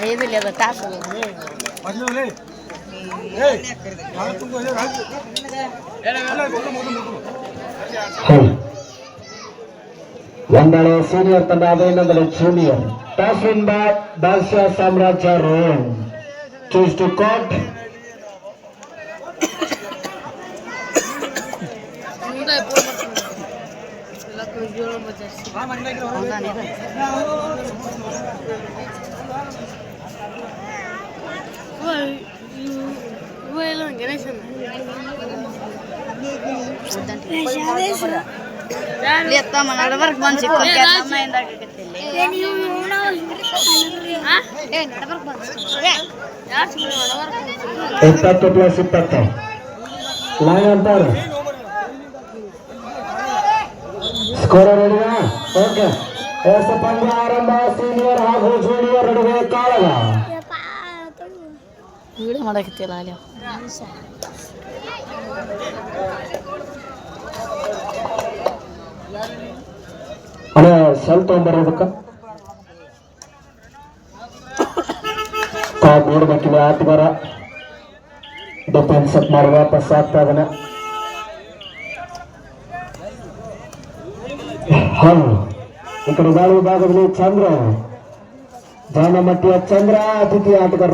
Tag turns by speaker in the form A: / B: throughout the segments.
A: ಏದಿಲ್ಲ ಅದು ತಾಸು
B: ಒಂದಳೆ ಸೀನಿಯರ್ ತಂಡ ಅದೇ ಇನ್ನೊಂದಳೆ ಜೂನಿಯರ್. ಟಾಸ್ ವಿನ್ ಬೈ ಬಾದ್ಶಾ ಸಾಮ್ರಾಜ್ಯ ರೋಹನ್. Choose to cot.
A: ನಡಬರ್ಕ್ ಬಂದ್
B: ಇಪ್ಪತ್ತು ಪ್ಲಸ್ 20 ಲಾಂಗ್ ಅಂತಾರೆ. ಸ್ಕೋರ್ ರೆಡಿಯಾ? ಓಕೆ. ಪಂದ್ಯ ಆರಂಭ. ಸೀನಿಯರ್ ಹಾಗೂ ಜೂನಿಯರ್ ನಡುವೆ ಕಾಳಗ.
A: ವಿಡಿಯೋ ಮಾಡಕತ್ತಿಲ್ಲ ಅಲ್ಲಿ
B: ಅಣ್ಣ ಸೆಲ್ ತೊಗೊಂಬರೋದಕ್ಕ ತಾವು ನೋಡ್ಬೇಕಿಲ್ಲ. ಆಟಗಾರ ಡಿಫೆನ್ಸ್ ಅಪ್ ಮಾಡಿ ವಾಪಸ್ ಆಗ್ತಾ ಇದನ್ನ. ಈ ಕಡೆ ಗಾಳಿ ಭಾಗದಲ್ಲಿ ಚಂದ್ರ ಜಾನಮಟ್ಟಿಯ ಚಂದ್ರ ಅತಿಥಿ ಆಟಗಾರ.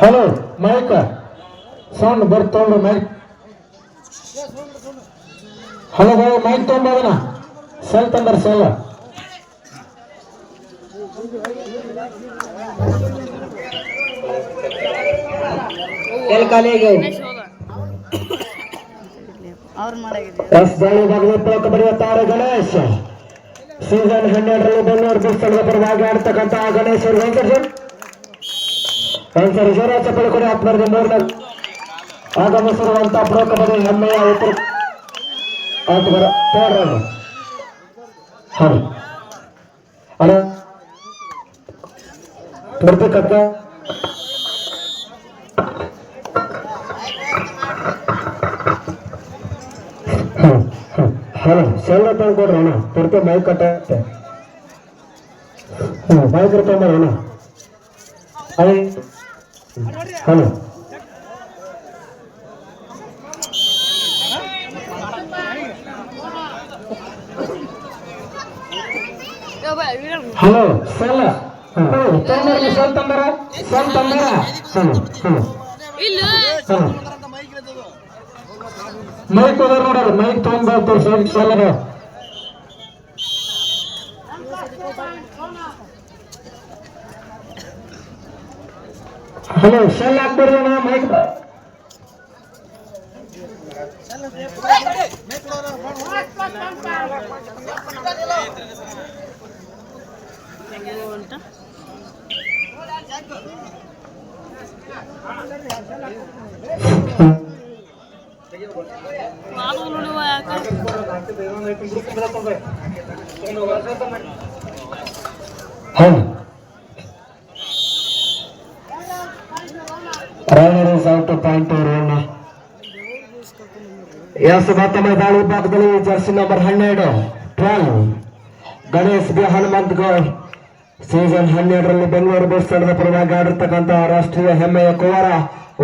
B: ಹಲೋ ಮೈಕ್ ಸೌಂಡ್ ಬರ್ತೊಂಡು ಮೈಕ್. ಹಲೋ ಬಾಯ್ ಮೈಕ್ ತೊಗೊಂಬೋದನ ಸೆಲ್ ತಂದ್ರ ಸೆಲ್. ಬರೆಯುತ್ತಾರೆ ಗಣೇಶ್. ಸೀಸನ್ 12ರಲ್ಲಿ ಬೆಂಗಳೂರು ಬುಲ್ಸ್ ತಂಡದ ಪರವಾಗಿ ಆಡ್ತಕ್ಕಂಥ ಗಣೇಶ್ ಒಂದ್ಸರಿ ಜೋರ ಚಪ್ಪಲಿ ಕೊಡಿ. ಆತ್ಮರ್ಗ ಮೂರನೇ ಆಗಮಿಸಿರುವಂತ ಪ್ರೊ ಕಬಡ್ಡಿ ಹೆಮ್ಮೆಯ ಉತ್ತರ ಆಟಗಾರ ಅಣ್ಣ ಬರ್ಬೇಕಕ್ಕ. ಹಲೋ ಸೆಲ್ಲ ತಂದ್ಕೊಡ್ರಿ ಅಣ್ಣ. ಪೂರ್ತಿ ಮೈಕ್ ಕಟ್ಟ ಮೈಕ್ ತೊಗೊಂಬರ ಅಣ್ಣ. ಹಲೋ ಹಲೋ ಸೆಲ್ಲ ತೊಂಬರ ಸೆಲ್ ತಂಬರ ಸೆಲ್ ತಂಬರ. ಮೈಕ್ ಹೋದ್ರ ನೋಡ್ರಿ ಮೈಕ್ ತೊಗೊಂಡ್ಬರ್ತಾರೆ ಸೆಲ್ ಸೆಲ್ಲರ. ಹಲೋ ಸೆಲ್ ಹಾಕ್ಬೇಡ್ರಿ ಅಣ್ಣ mic. Raider is out point ರೋಣ. ಎಸ್ ಮತ್ತೊಮ್ಮೆ ದಾಳಿ ಭಾಗದಲ್ಲಿ jersey number 12 Ganesh B Hanumanth Gowd. Season 12ರಲ್ಲಿ ಬೆಂಗಳೂರು ಬುಲ್ಸ್ ತಂಡದ ಪರವಾಗಿ ಆಡಿರ್ತಕ್ಕಂಥ ರಾಷ್ಟ್ರೀಯ ಹೆಮ್ಮೆಯ ಕುವರ,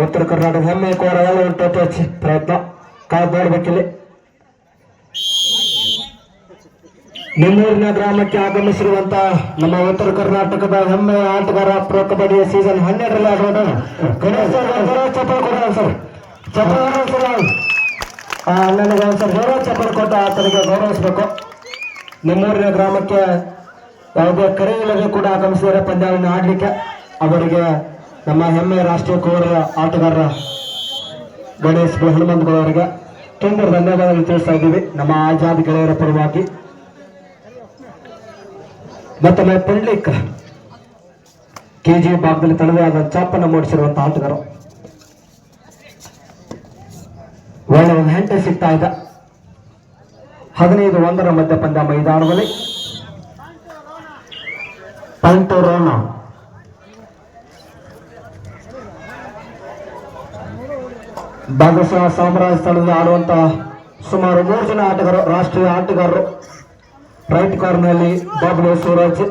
B: ಉತ್ತರ ಕರ್ನಾಟಕದ ಹೆಮ್ಮೆಯ ಕುವರ. ಎಲ್ಲ ಉಂಟು ಪ್ರಯತ್ನ ಕಾದು ನೋಡ್ಬೇಕಿಲ್ಲಿ. ನಿಮ್ಮೂರಿನ ಗ್ರಾಮಕ್ಕೆ ಆಗಮಿಸಿರುವಂತ ನಮ್ಮ ಉತ್ತರ ಕರ್ನಾಟಕದ ಹೆಮ್ಮೆಯ ಆಟಗಾರ ಪ್ರೊ ಕಬಡ್ಡಿ ಸೀಸನ್ 12ರಲ್ಲಿ ಆಡೋಣ ಗಣೇಶ್ ಚಪ್ಪಲ್ ಕೊಡ ಸರ್. ಚಪ್ಪಲ್ ನನಗೆ ಒಂದ್ಸರ್ ಜೋರ ಚಪ್ಪಲ್ ಕೊಟ್ಟ ಆತನಿಗೆ ಗೌರವಿಸಬೇಕು. ನಿಮ್ಮೂರಿನ ಗ್ರಾಮಕ್ಕೆ ಯಾವುದೇ ಕರೆ ಇಲ್ಲದೆ ಕೂಡ ಆಗಮಿಸಿದರೆ ಪಂದ್ಯವನ್ನು ಆಡ್ಲಿಕ್ಕೆ ಅವರಿಗೆ ನಮ್ಮ ಹೆಮ್ಮೆಯ ರಾಷ್ಟ್ರೀಯ ಕುವರ ಆಟಗಾರರ ಗಣೇಶ್ ಬಿ ಹನುಮಂತ್ ಅವರಿಗೆ ತುಂಬ ಧನ್ಯವಾದಗಳು ತಿಳಿಸ್ತಾ ಇದ್ದೀವಿ ನಮ್ಮ ಆಜಾದ್ ಗೆಳೆಯರ ಪರವಾಗಿ. ಮತ್ತೊಮ್ಮೆ ಪುಂಡ್ಲಿಕ್ ಕೆಜಿ ಭಾಗದಲ್ಲಿ ತನ್ನದೇ ಆದ ಚಾಪನ್ನು ಮೂಡಿಸಿರುವಂತಹ ಆಟಗಾರ. ಒಳ್ಳೆ ಒಂದು ಹೆಂಟೆ ಸಿಗ್ತಾ ಇದೆ. 15-1 ಮಧ್ಯ ಪಂದ್ಯ ಮೈದಾನದಲ್ಲಿ ಪಾಯಿಂಟ್ ರೋಣ. ಭಾಗಶಃ ಸಾಮ್ರಾಜ್ಯ ಸ್ಥಳದಲ್ಲಿ ಆಡುವಂತಹ ಸುಮಾರು 3 ಜನ ಆಟಗಾರರು, ರಾಷ್ಟ್ರೀಯ ಆಟಗಾರರು. ರೈಟ್ ಕಾರ್ನಲ್ಲಿ ಬಾಬ್ಲು ಸೂರಜ್,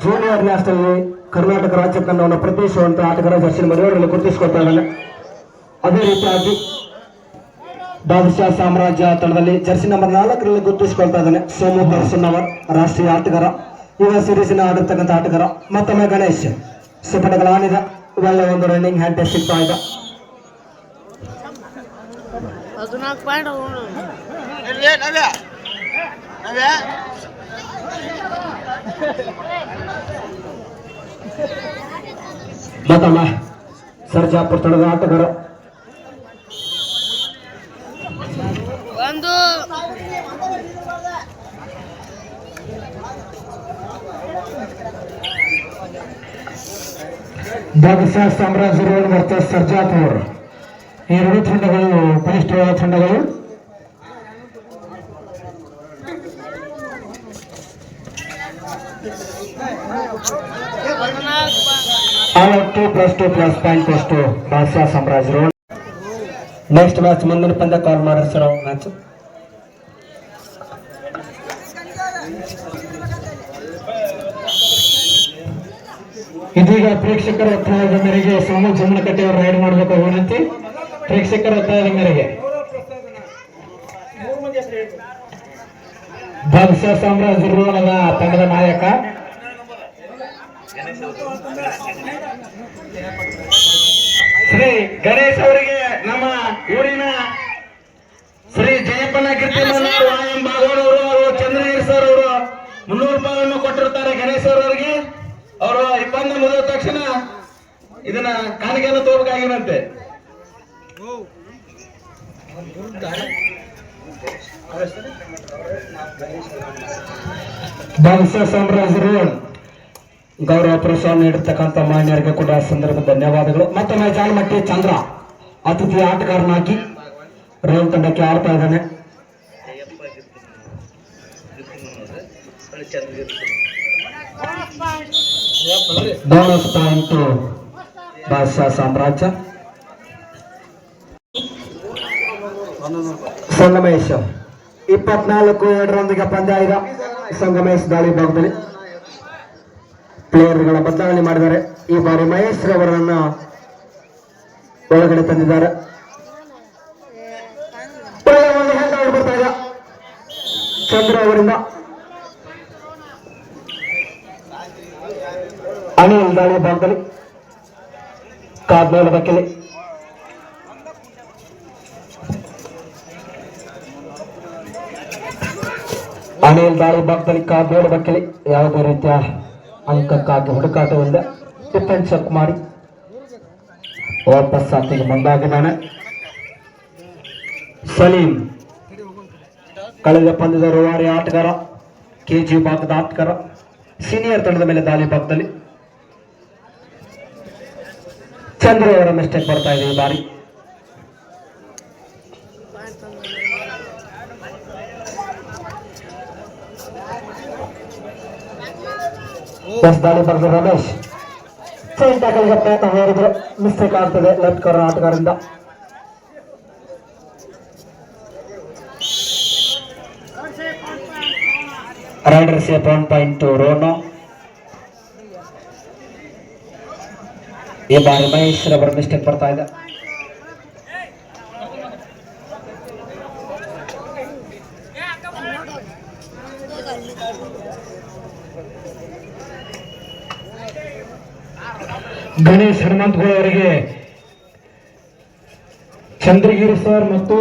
B: ಜೂನಿಯರ್ ನ್ಯಾಷನಲ್ ಕರ್ನಾಟಕ ರಾಜ್ಯ ತಂಡವನ್ನು ಪ್ರತಿನಿಧಿಸುವಂತಹ ಆಟಗಾರ ಜರ್ಸಿ ಮನೆಯವರಲ್ಲಿ ಗುರುತಿಸಿಕೊಳ್ತಾ ಇದ್ದಾನೆ. ಅದೇ ರೀತಿಯಾಗಿ ಬಾದಶಾ ಸಾಮ್ರಾಜ್ಯ ತಂಡದಲ್ಲಿ ಜರ್ಸಿ ನಂಬರ್ 4ರಲ್ಲಿ ಗುರುತಿಸಿಕೊಳ್ತಾ ಇದ್ದಾನೆ ಸೋಮು ದರ್ಶನ್ ಅವರ್, ರಾಷ್ಟ್ರೀಯ ಆಟಗಾರ. ಯುವ ಸಿರೀಸಿನ ಆಡಿರ್ತಕ್ಕಂಥ ಆಟಗಾರ. ಮತ್ತೊಮ್ಮೆ ಗಣೇಶ್ ಸುಪಟಗಳಾನಿದ ಒಳ್ಳೆ ಒಂದು ರನ್ನಿಂಗ್ ಹ್ಯಾಂಡ್ ಟೆಸ್ಟ್ ಸಿಗ್ತಾ ಇದ್ದ. ಮತ್ತೊಮ್ಮೆ ಸರ್ಜಾಪುರ ತಂಡದ ಆಟಗಾರ. ಬಾದಶಾ ಸಾಮ್ರಾಜ್ಯ ವರ್ಸಸ್ ಸರ್ಜಾಪುರ್, ಈ 2 ತಂಡಗಳು ಬಲಿಷ್ಠವಾದ ತಂಡಗಳು. ಆಲ್ 2+2 ಪಾಯಿಂಟ್ ಅಷ್ಟು ಬಾದಶಾ ಸಾಮ್ರಾಜ್ಯ. ನೆಕ್ಸ್ಟ್ ಮ್ಯಾಚ್ ಮುಂದಿನ ಪಂದ್ಯ ಕಾಲ್ ಮಾಡಿರ್ತಾರ ಮ್ಯಾಚ್. ಇದೀಗ ಪ್ರೇಕ್ಷಕರ ಒತ್ತಾಯದ ಮೇರೆಗೆ ಸೋಮು ಜಮ್ಮನಕಟ್ಟೆ ಅವರು ರೈಡ್ ಮಾಡಬೇಕು ವಿನಂತಿ. ಪ್ರೇಕ್ಷಕರ ಒತ್ತಾಯದ ಮೇರೆಗೆ ಬಾದಶಾ ಸಾಮ್ರಾಜ್ಯದ ತಂಡದ ನಾಯಕ ಶ್ರೀ ಗಣೇಶ್ ಅವರಿಗೆ ನಮ್ಮ ಊರಿನ ಶ್ರೀ ಜಯಪ್ಪನ ಕೀರ್ತಿಮನ್ನವರು ಬಾಗೋಡವರು ಚಂದ್ರಗಿರಿ ಸರ್ ಅವರು 300 ರೂಪಾಯಿಯನ್ನು ಕೊಟ್ಟಿರ್ತಾರೆ ಗಣೇಶ್ ಅವರವರಿಗೆ. ಅವರು ಇಬ್ಬಂದ ಮುಗಿದ ತಕ್ಷಣ ಇದನ್ನ ಕಾಣಿಕೆಯನ್ನು ತೋರ್ಬೇಕಾಗಿರಂತೆ. ಬಾದಶಾ ಸಾಮ್ರಾಜ್ಯರು ಗೌರವ ಪ್ರೋತ್ಸಾಹ ನೀಡಿರ್ತಕ್ಕಂಥ ಮಾನ್ಯರಿಗೆ ಕೂಡ ಸಂದರ್ಭ ಧನ್ಯವಾದಗಳು. ಮತ್ತೊಮ್ಮೆ ಜಾಲಮಟ್ಟಿ ಚಂದ್ರ ಅತಿಥಿ ಆಟಗಾರನಾಗಿ ರೇಲ್ ತಂಡಕ್ಕೆ ಆಡ್ತಾ ಇದ್ದಾನೆ. ಬೋನಸ್ ಪಾಯಿಂಟ್ ಬಾದಶಾ ಸಾಮ್ರಾಜ್ಯ. ಸಂಗಮೇಶ್ 24-2 ಪಂದ್ಯ ಈಗ. ಸಂಗಮೇಶ್ ದಾಳಿ ಭಾಗದಲ್ಲಿ ಪ್ಲೇಯರ್ಗಳ ಬದಲಾವಣೆ ಮಾಡಿದ್ದಾರೆ. ಈ ಬಾರಿ ಮಹೇಶ್ ರವರನ್ನ ಒಳಗಡೆ ತಂದಿದ್ದಾರೆ. ಒಂದು ಹ್ಯಾಂಡ್ ಔಟ್ ಬರ್ತಾ ಇದೆ ಚಂದ್ರ ಅವರಿಂದ. ಅನಿಲ್ ದಾಳಿ ಭಾಗದಲ್ಲಿ ಕಾದ್ಮೇಲೆ ಬಕ್ಕಿಲಿ. ಅನಿಲ್ ದಾಳಿ ಭಾಗದಲ್ಲಿ ಕಾದ್ಮೇಲೆ ಬಕ್ಕಿಲಿ. ಯಾವುದೇ ರೀತಿಯ ಅಂಕಕ್ಕಾಗಿ ಹುಡುಕಾಟವಿಲ್ಲ. ಡಿಫೆನ್ಸ್ ಚೆಕ್ ಮಾಡಿ ವಾಪಸ್ ಸಾತಿಗೆ ಮುಂದಾಗಿದ್ದಾನೆ. ಸಲೀಂ ಕಳೆದ ಪಂದ್ಯದ ರೂವಾರಿ ಆಟಗಾರ, ಕೆಜಿ ಭಾಗದ ಆಟಗಾರ, ಸೀನಿಯರ್ ತಂಡದ ಮೇಲೆ ದಾಳಿ ಭಾಗದಲ್ಲಿ. ಚಂದ್ರ ಅವರ ಮಿಸ್ಟೇಕ್ ಬರ್ತಾ ಇದೆ ಈ ಬಾರಿ. ದಾಳಿ ಬರೆದ ರಮೇಶ್ ಚೈನ್ ಟ್ಯಾಕಲ್ಗೆ ಪ್ರಯತ್ನ ಮಾಡಿದ್ರು, ಮಿಸ್ಟೇಕ್ ಆಗ್ತದೆ ಲೆಫ್ಟ್ ಕಾರ್ನರ್ ಆಟಗಾರರಿಂದ. ರೈಡರ್ ಸೇಫ್ 1 ಪಾಯಿಂಟ್ ರೋನೋ. ಈ ಬಾರಿ ಮಹೇಶ್ ರವರ ಮಿಸ್ಟೇಕ್ ಬರ್ತಾ ಇದೆ. ಗಣೇಶ್ ಹನುಮಂತಗೌಡ ಅವರಿಗೆ ಚಂದ್ರಗಿರಿ ಸರ್ ಮತ್ತು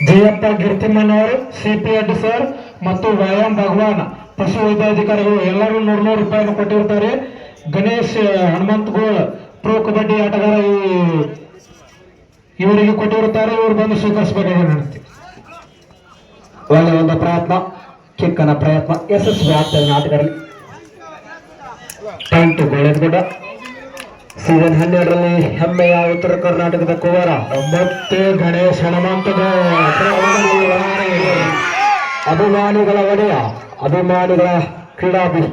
B: ಜಯಪ್ಪ ಗಿರ್ತಿಮ್ಮನವರು, CP ಸರ್ ಮತ್ತು ವ್ಯಾಯಾಮ್ ಭಗವಾನ್ ಪಶು ವೈದ್ಯಾಧಿಕಾರಿಗಳು ಎಲ್ಲರೂ 100 ರೂಪಾಯಿಯನ್ನು ಕೊಟ್ಟಿರ್ತಾರೆ. ಗಣೇಶ್ ಹನುಮಂತಗೌಡ ಪ್ರೋ ಕಬಡ್ಡಿ ಆಟಗಾರ ಇವರಿಗೆ ಕೊಟ್ಟಿರುತ್ತಾರೆ. ಇವರು ಬಂದು ಸ್ವೀಕರಿಸಬೇಕಾಗಿ ನಡೆಯುತ್ತೆ. ಒಳ್ಳೆ ಒಂದು ಪ್ರಯತ್ನ, ಕಿಕ್ಕನ ಪ್ರಯತ್ನ ಯಶಸ್ವಿ ಆಗ್ತದೆ ಆಟಗಾರರಲ್ಲಿ. ಪಾಯಿಂಟ್ ಗೋಳೆಗೌಡ ಸೀಸನ್ 12ರಲ್ಲಿ ಹೆಮ್ಮೆಯ ಉತ್ತರ ಕರ್ನಾಟಕದ ಕುವರ ಮತ್ತೆ ಗಣೇಶ್ ಹನುಮಂತಗೌಡ ಅಭಿಮಾನಿಗಳ ಒಡೆಯ, ಅಭಿಮಾನಿಗಳ ಕ್ರೀಡಾಭಿ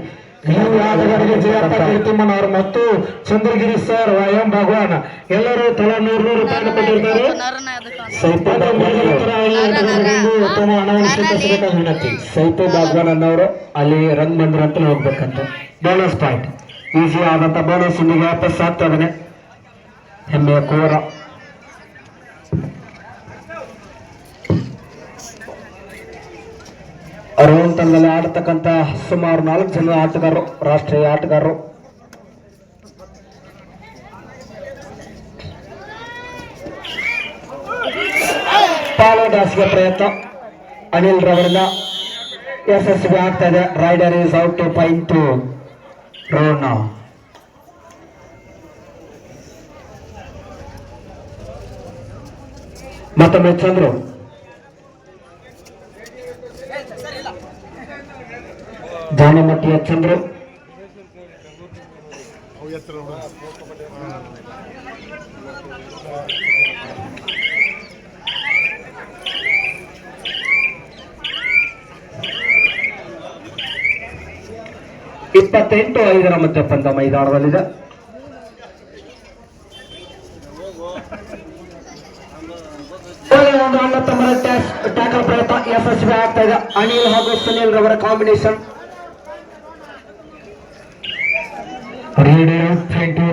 C: ಈ ಆಟಗಾರರಿಗೆ ಜಯಪ್ಪ ಕೀರ್ತಿಮ್ಮನವರು ಮತ್ತು ಚಂದ್ರಗಿರಿ ಸರ್ ವೈಎಂ ಭಗವಾನ್ ಎಲ್ಲರೂ ತಲಾ 100 ರೂಪಾಯಿಯನ್ನು ಕೊಟ್ಟಿರ್ತಾರೆ. ಉತ್ತಮ ಹಣವನ್ನು ಸ್ವೀಕರಿಸಬೇಕಾದ ವಿನಂತಿ.
B: ಸೈಪು ಭಗವಾನ್ ಅನ್ನೋರು ಅಲ್ಲಿ ರನ್ ಬಂದ್ರು ಅಂತ ಹೋಗ್ಬೇಕಂತ. ಬೋನಸ್ ಪಾಯಿಂಟ್ ಈಸಿ ಆದಂತ ಬೋನಸ್ ಇಂಡಿಗೆ ವಾಪಸ್ ಆಗ್ತಾ ಇದ್ದಾನೆ. ಹೆಮ್ಮೆಯ ಕೋರ ಅರವನ್ ತಂಡದಲ್ಲಿ ಆಡತಕ್ಕಂತ ಸುಮಾರು 4 ಜನ ಆಟಗಾರರು, ರಾಷ್ಟ್ರೀಯ ಆಟಗಾರರು. ಪಾಲೋ ಡ್ಯಾಸ್ಗೆ ಪ್ರಯತ್ನ ಅನಿಲ್ ರವರಿಂದ ಯಶಸ್ವಿ ಆಗ್ತಾ ಇದೆ. Raider is out two point to Rona. ಮತ್ತೊಮ್ಮೆ ಚಂದ್ರು ಜಾನಮಟ್ಟಿಯ ಚಂದ್ರು ಇಪ್ಪತ್ತೆಂಟು 5 ಮಧ್ಯ ಪಂದ್ಯ ಮೈದಾನದಲ್ಲಿದೆ. ಒಂದು ಅಣ್ಣತಮ್ಮರ ಟ್ಯಾಕಲ್ ಪ್ರಯತ್ನ ಯಶಸ್ವಿ ಆಗ್ತಾ ಇದೆ. ಅನಿಲ್ ಹಾಗೂ ಸುನಿಲ್ ರವರ ಕಾಂಬಿನೇಷನ್.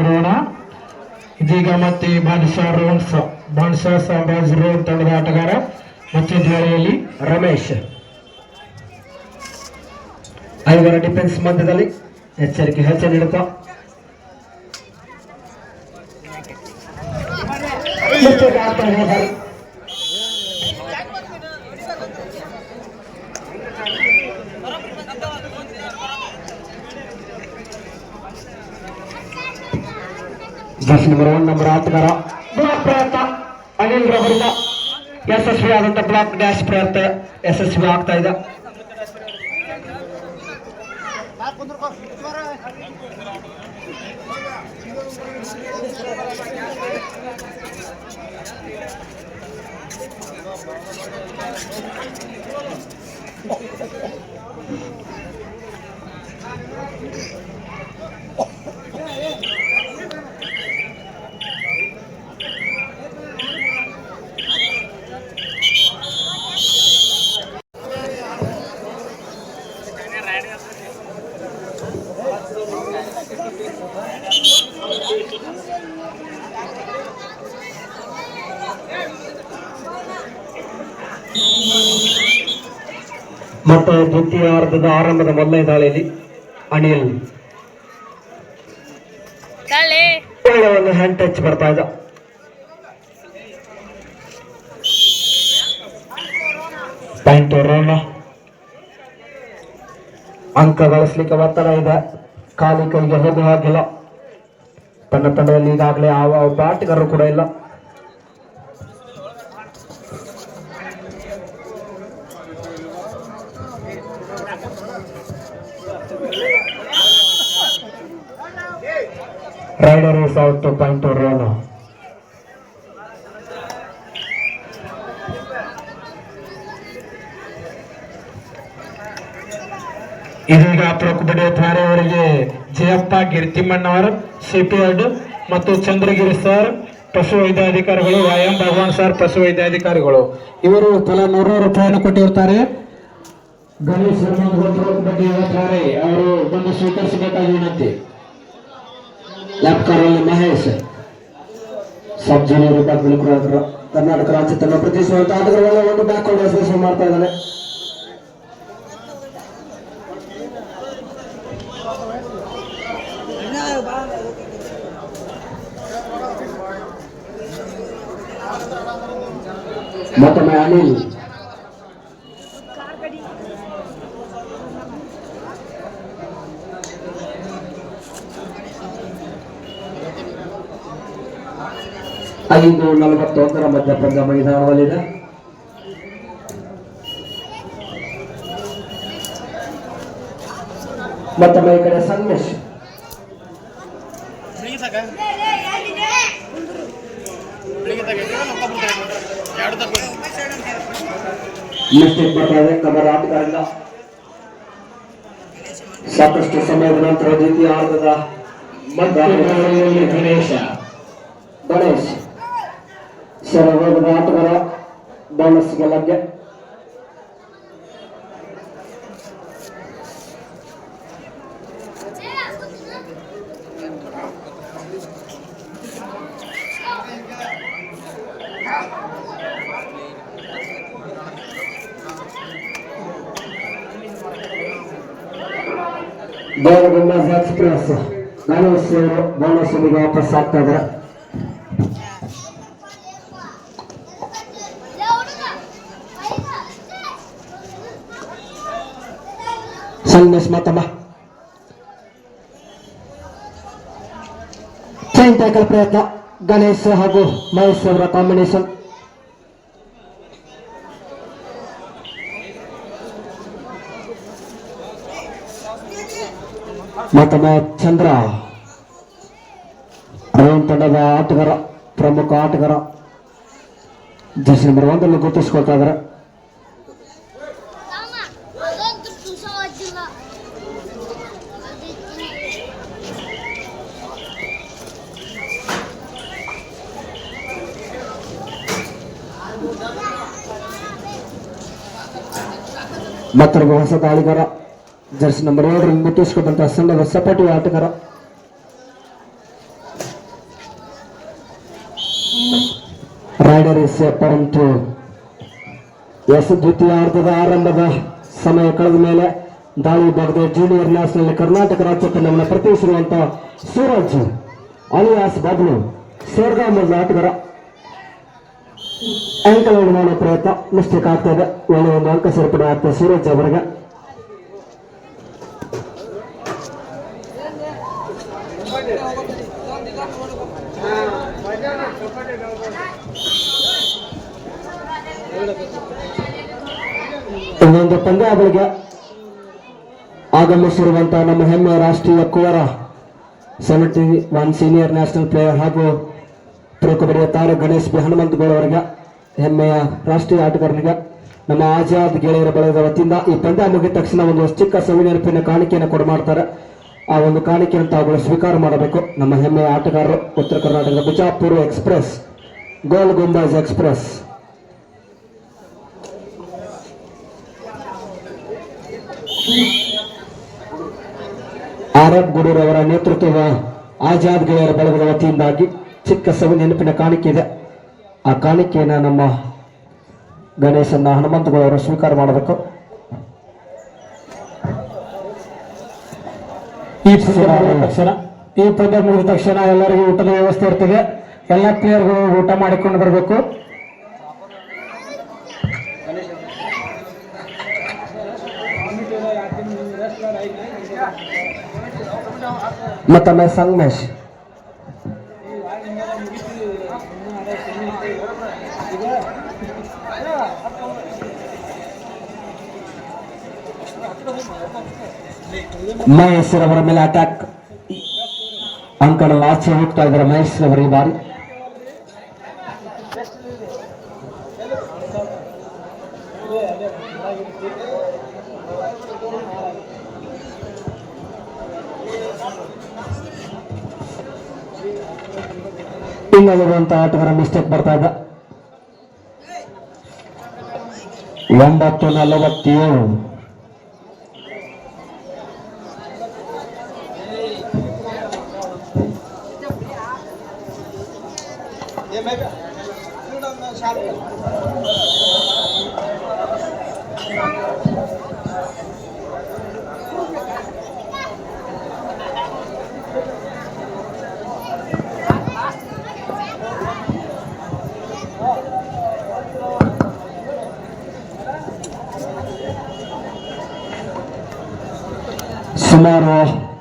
C: ರೋಣ ಇದೀಗ ಮತ್ತೆ ಬಾನ್ಸಾ ಸಾಮ್ರಾಜ್ ರೋಡ್ ತಂಡದ ಆಟಗಾರ ಮತ್ತೆ ಜ್ವಾಲೆಯಲ್ಲಿ
B: ರಮೇಶ್ 5 ಡಿಫೆನ್ಸ್ ಮಧ್ಯದಲ್ಲಿ ಎಚ್ಚರಿಕೆ ಹೆಜ್ಜೆ ನೀಡುತ್ತಾ ಜರ್ಸಿ ನಂಬರ್ 1 ನಂಬರ್ ಆಟಗಾರ ಬ್ಲಾಕ್ ಪ್ರಯತ್ನ ಅನಿಲ್ ರವರಿಂದ ಯಶಸ್ವಿ ಆದಂತ ಬ್ಲಾಕ್ ಡ್ಯಾಶ್ ಪ್ರಯತ್ನ ಯಶಸ್ವಿ ಆಗ್ತಾ ಇದೆ. ಮತ್ತು ದ್ವಿತೀಯಾರ್ಧದ ಆರಂಭದ ಮೊದಲನೇ ದಾಳಿಯಲ್ಲಿ ಅನಿಲ್ ಒಂದು ಹ್ಯಾಂಡ್ ಟಚ್ ಬರ್ತಾ ಇದೆ. ಪಾಯಿಂಟ್ ರೋಣ ಅಂಕ ಗಳಿಸಲಿಕ್ಕೆ ಒತ್ತಡ ಇದೆ. ಖಾಲಿ ಕೈಗೆ ಹೋಗುವ ಹಾಗಿಲ್ಲ. ತನ್ನ ತಂಡದಲ್ಲಿ ಈಗಾಗಲೇ ಒಬ್ಬ ಆಟಗಾರರು ಕೂಡ ಇಲ್ಲ. Raider is out two point to Rona.
C: ಇದೀಗ ಪ್ರೊಕಬಡಿ ಧಾರೆ ಅವರಿಗೆ ಜಯಪ್ಪ ಗಿರ್ತಿಮ್ಮಣ್ಣವರು ಸಿಪಿಎಡ್ ಮತ್ತು ಚಂದ್ರಗಿರಿ ಸರ್ ಪಶು ವೈದ್ಯಾಧಿಕಾರಿಗಳು, ವೈಎಂ ಭಗವಾನ್ ಸರ್ ಪಶು ವೈದ್ಯಾಧಿಕಾರಿಗಳು ಇವರು ತಲಾ 100 ರೂಪಾಯಿಯನ್ನು ಕೊಟ್ಟಿರ್ತಾರೆ. ಗಣೇಶ್ ಪ್ರೊಕಬಡಿ ಧಾರೆ ಅವರು ಬಂದು ಸ್ವೀಕರಿಸಬೇಕಾಗಿ ವಿನಂತಿ.
B: ಲ್ಯಾಪ್ಕಾರಲ್ಲಿ ಮಹೇಶ್ ಸಬ್ ಜೂನಿಯರ್ ವಿಭಾಗದಲ್ಲಿ ಕರ್ನಾಟಕ ರಾಜ್ಯ ತನ್ನ ಪ್ರತಿಷ್ಠಿತ ಆಟಗಾರರನ್ನ ಒಂದು ಬ್ಯಾಕ್ hold ಯಶಸ್ವಿ ಮಾಡ್ತಾ ಇದ್ದಾನೆ. ಮತ್ತೊಮ್ಮೆ ಅನಿಲ್ ಐದು 41 ಮಧ್ಯ ಪಂದ್ಯ ಮೈದಾನದಲ್ಲಿದೆ. ಮತ್ತೊಮ್ಮೆ ಈ ಕಡೆ ಸಂಗಮೇಶ್ ಮಿಸ್ಟೇಕ್ ಬರ್ತಾ ಇದೆ. ಕಬರ್ ಆಟಗಾರರಿಂದ ಸಾಕಷ್ಟು ಸಮಯದ ನಂತರ ದ್ವಿತೀಯಾರ್ಧದ
C: ಮಧ್ಯದಲ್ಲಿ ಗಣೇಶ
B: ಗಣೇಶ್ ಶರವೇಗದ ಆಟಗಾರ ಬೋನಸ್ಗೆ ಲಗ್ಗೆ. ಗೋಲಗುಂಬಜ್ ಎಕ್ಸ್ಪ್ರೆಸ್ ಗಣೇಶ್ ಅವರು ಬೋನಸ್ ವಾಪಸ್ ಆಗ್ತಾ ಇದ್ದಾರೆ. ಸಂಗಮೇಶ್ ಮತ್ತಮ್ಮ ಚೈನ್ ಟ್ಯಾಕಲ್ ಪ್ರಯತ್ನ. ಗಣೇಶ್ ಹಾಗೂ ಮಹೇಶ್ ಅವರ ಕಾಂಬಿನೇಷನ್. ಮತ್ತೊಮ್ಮೆ ಚಂದ್ರ ರೋಹನ್ ತಂಡದ ಆಟಗಾರ, ಪ್ರಮುಖ ಆಟಗಾರ, ಜರ್ಸಿ ನಂಬರ್ 1 ಗುರುತಿಸಿಕೊಳ್ತಾ ಇದ್ದಾರೆ. ಮತ್ತೊಬ್ಬ ಹೊಸ ದಾಳಿಗಾರ, ಜರ್ಸಿ ನಂಬರ್ 7 ಮುಟ್ಟಿಸಿಕೊಂಡಂತಹ ಸಣ್ಣದ ಸಪೋರ್ಟಿವ್ ಆಟಗಾರ. Raider is a point to S. ದ್ವಿತೀಯಾರ್ಧದ ಆರಂಭದ ಸಮಯ ಕಳೆದ ಮೇಲೆ ದಾಳಿ ಭಾಗದ ಜೂನಿಯರ್ ನ್ಯಾಷನಲ್ ಕರ್ನಾಟಕ ರಾಜ್ಯ ತಂಡವನ್ನು ಪ್ರತಿನಿಧಿಸಿರುವಂತಹ ಸೂರಜ್ ಅಲಿಯಾಸ್ ಬಬ್ಲು ಸೇರ್ಗಾ ಮೊದಲ ಆಟಗಾರ. ಅಂಕಲ್ ಮಾಡೋ ಪ್ರಯತ್ನ ಮಿಸ್ಟೇಕ್ ಆಗ್ತಾ ಇದೆ. ಒಳ್ಳೆಯ ಒಂದು ಅಂಕ ಸೇರ್ಪಡೆ ಆಗ್ತದೆ ಸೂರಜ್ ಅವರಿಗೆ. ಇನ್ನೊಂದು ಪಂದ್ಯಾವಳಿಗೆ ಆಗಮಿಸಿರುವಂತಹ ನಮ್ಮ ಹೆಮ್ಮೆಯ ರಾಷ್ಟ್ರೀಯ ಕುವರ 71 ಸೀನಿಯರ್ ನ್ಯಾಷನಲ್ ಪ್ಲೇಯರ್ ಹಾಗೂ ಪ್ರೊ ಕಬಡ್ಡಿಯ ತಾರೆ ಗಣೇಶ್ ಬಿ ಹನುಮಂತಗೌಡ ಅವರಿಗೆ, ಹೆಮ್ಮೆಯ ರಾಷ್ಟ್ರೀಯ ಆಟಗಾರರಿಗೆ ನಮ್ಮ ಆಜಾದ್ ಗೆಳೆಯರ ಬಳಗದ ವತಿಯಿಂದ ಈ ಪಂದ್ಯ ಮುಗಿದ ತಕ್ಷಣ ಒಂದು ಚಿಕ್ಕ ಸವಿನೆನಪಿನ ಕಾಣಿಕೆಯನ್ನು ಕೊಡು ಮಾಡ್ತಾರೆ. ಆ ಒಂದು ಕಾಣಿಕೆಯನ್ನು ತಾವುಗಳು ಸ್ವೀಕಾರ ಮಾಡಬೇಕು. ನಮ್ಮ ಹೆಮ್ಮೆಯ ಆಟಗಾರರು ಉತ್ತರ ಕರ್ನಾಟಕದ ಬಿಜಾಪುರ ಎಕ್ಸ್ಪ್ರೆಸ್, ಗೋಲ್ ಗುಂಬಾಜ್ ಎಕ್ಸ್ಪ್ರೆಸ್. ಆರ್ ಎಫ್ ಗುಡೂರ್ ಅವರ ನೇತೃತ್ವದ ಆಜಾದ್ ಗೆಳೆಯರ ಬಳಗದ ವತಿಯಿಂದಾಗಿ ಚಿಕ್ಕ ಸವಿ ನೆನಪಿನ ಕಾಣಿಕೆ ಇದೆ. ಆ ಕಾಣಿಕೆಯನ್ನು ನಮ್ಮ ಗಣೇಶನ್ನ ಹನುಮಂತಗೌಡ ಅವರು ಸ್ವೀಕಾರ ಮಾಡಬೇಕು. ಈ ಪಂದ್ಯ ಮುಗಿದ ತಕ್ಷಣ ಎಲ್ಲರಿಗೂ ಊಟದ ವ್ಯವಸ್ಥೆ ಇರ್ತದೆ. ಎಲ್ಲ ಪ್ಲೇಯರ್ಗಳು ಊಟ ಮಾಡಿಕೊಂಡು ಬರಬೇಕು. ಮತ್ತೊಮ್ಮೆ ಸಂಗಮೇಶ್ ಮಹೇಶ್ ಅವರ ಮೇಲೆ ಅಟ್ಯಾಕ್. ಅಂಕಣ ಆಚೆ ಹೋಗ್ತಾ ಇದ್ದಾರೆ ಮಹೇಶ್ ಅವರ ಈ ಬಾರಿ. ಇನ್ನಲ್ಲಿರುವಂತಹ ಆಟಗಾರ ಮಿಸ್ಟೇಕ್ ಬರ್ತಾ ಇದ್ದ. 9:47. ಸುಮಾರು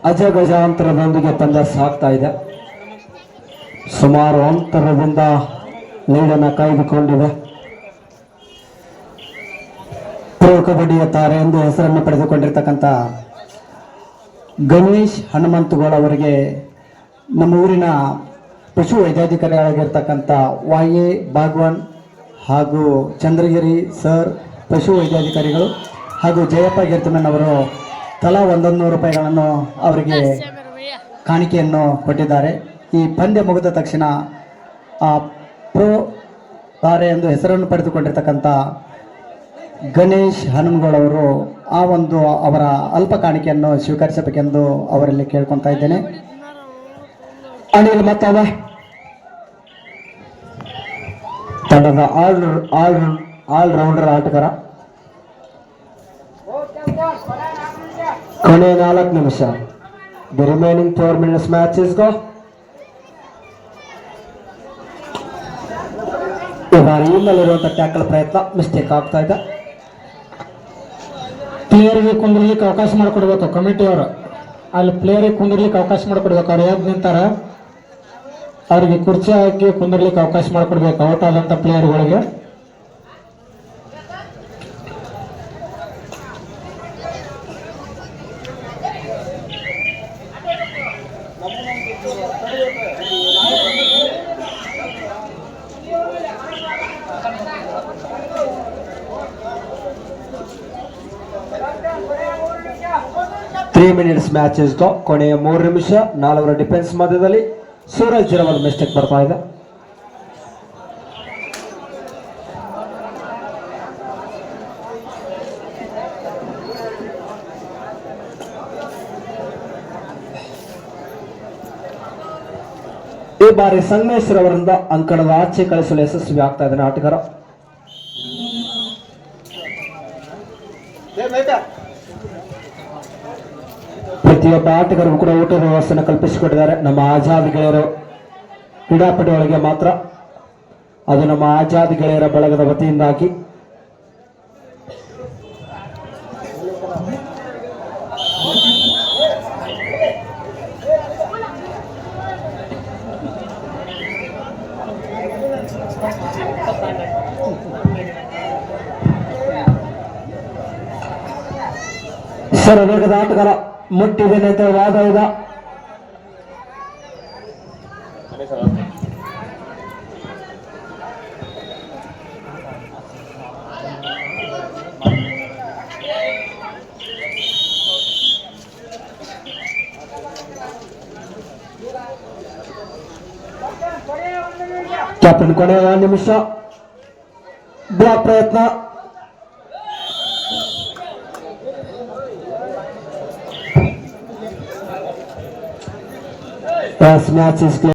B: ಅಜಗಜಾಂತರದೊಂದಿಗೆ ಪಂದ್ಯ ಸಾಗ್ತಾ ಇದೆ. ಸುಮಾರು ಅಂತರದಿಂದ ಲೀಡನ್ನು ಕಾಯ್ದುಕೊಂಡಿದೆ. ಪ್ರೊ ಕಬಡ್ಡಿಯ ತಾರೆ ಎಂದು ಹೆಸರನ್ನು ಪಡೆದುಕೊಂಡಿರ್ತಕ್ಕಂಥ ಗಣೇಶ್ ಹನುಮಂತಗೌಡ ಅವರಿಗೆ ನಮ್ಮ ಊರಿನ ಪಶು ವೈದ್ಯಾಧಿಕಾರಿಯಾಗಿರ್ತಕ್ಕಂಥ YA ಭಾಗವಾನ್ ಹಾಗೂ ಚಂದ್ರಗಿರಿ ಸರ್ ಪಶು ವೈದ್ಯಾಧಿಕಾರಿಗಳು ಹಾಗೂ ಜಯಪ್ಪ ಗೆರ್ತಮನ್ ಅವರು ತಲಾ 100 ರೂಪಾಯಿಗಳನ್ನು ಅವರಿಗೆ ಕಾಣಿಕೆಯನ್ನು ಕೊಟ್ಟಿದ್ದಾರೆ. ಈ ಪಂದ್ಯ ಮುಗಿದ ತಕ್ಷಣ ಪ್ರೋ ತಾರೆ ಎಂದು ಹೆಸರನ್ನು ಪಡೆದುಕೊಂಡಿರ್ತಕ್ಕಂಥ ಗಣೇಶ್ ಹನುಮಗಳವರು ಆ ಒಂದು ಅವರ ಅಲ್ಪ ಕಾಣಿಕೆಯನ್ನು ಸ್ವೀಕರಿಸಬೇಕೆಂದು ಅವರಲ್ಲಿ ಕೇಳ್ಕೊತಾ ಇದ್ದೇನೆ. ಅನಿಲ್ ಮತ್ತವ ತಂಡದ ಆಲ್ ರೌಂಡರ್ ಆಟಗಾರ. ಕೊನೆಯ 4 ನಿಮಿಷ. The remaining 4 minutes match is go. ಈ ಬಾರಿ ಇನ್ನಲ್ಲಿರುವಂತಹ ಟ್ಯಾಕಲ್ ಪ್ರಯತ್ನ ಮಿಸ್ಟೇಕ್ ಆಗ್ತಾ ಇದೆ.
C: ಪ್ಲೇಯರ್ಗೆ ಕುಂದಿರ್ಲಿಕ್ಕೆ ಅವಕಾಶ ಮಾಡಿಕೊಡ್ಬೇಕು ಕಮಿಟಿಯವರು. ಅಲ್ಲಿ ಪ್ಲೇಯರಿಗೆ ಕುಂದಿರ್ಲಿಕ್ಕೆ ಅವಕಾಶ ಮಾಡಿಕೊಡ್ಬೇಕು. ಅವ್ರು ಯಾವ್ದು ನಿಂತಾರ ಅವ್ರಿಗೆ ಕುರ್ಚಿ ಹಾಕಿ ಕುಂದಿರ್ಲಿಕ್ಕೆ ಅವಕಾಶ ಮಾಡಿಕೊಡ್ಬೇಕು ಔಟ್ ಆದಂಥ ಪ್ಲೇಯರ್ಗಳಿಗೆ.
B: Three minutes ಮ್ಯಾಚ್ ಇಸ್ ಗೋ. ಕೊನೆಯ 3 ನಿಮಿಷ. 4 ಡಿಫೆನ್ಸ್ ಮಧ್ಯದಲ್ಲಿ ಸೂರಜ್ ಜಿರವಲ್ ಮಿಸ್ಟೇಕ್ ಬರ್ತಾ ಇದೆ. ಈ ಬಾರಿ ಸಂಗಮೇಶ್ವರ್ ಅವರಿಂದ ಅಂಕಣದ ಆಚೆ ಕಳಿಸಲು ಯಶಸ್ವಿ ಆಗ್ತಾ ಇದ್ದಾನೆ ಆಟಗಾರ. ಪ್ರತಿಯೊಬ್ಬ ಆಟಗಾರರು ಕೂಡ ಊಟದ ವ್ಯವಸ್ಥೆಯನ್ನು ಕಲ್ಪಿಸಿಕೊಟ್ಟಿದ್ದಾರೆ. ನಮ್ಮ ಆಜಾದ್ ಗೆಳೆಯರು ಕ್ರೀಡಾಪಟುಗಳಿಗೆ ಮಾತ್ರ, ಅದು ನಮ್ಮ ಆಜಾದ್ ಗೆಳೆಯರ ಬಳಗದ ವತಿಯಿಂದಾಗಿ. ಸರ್ ವೇಗದ ಆಟಗಾರ ಮುಟ್ಟಿದ್ದೇನೆ ಅಂತ ವಾದ ಇದೆ. ಕ್ಯಾಪ್ಟನ್ ಕೊನೆಯ 1 ನಿಮಿಷ. ಬ್ಲಾಕ್ ಪ್ರಯತ್ನ. Match is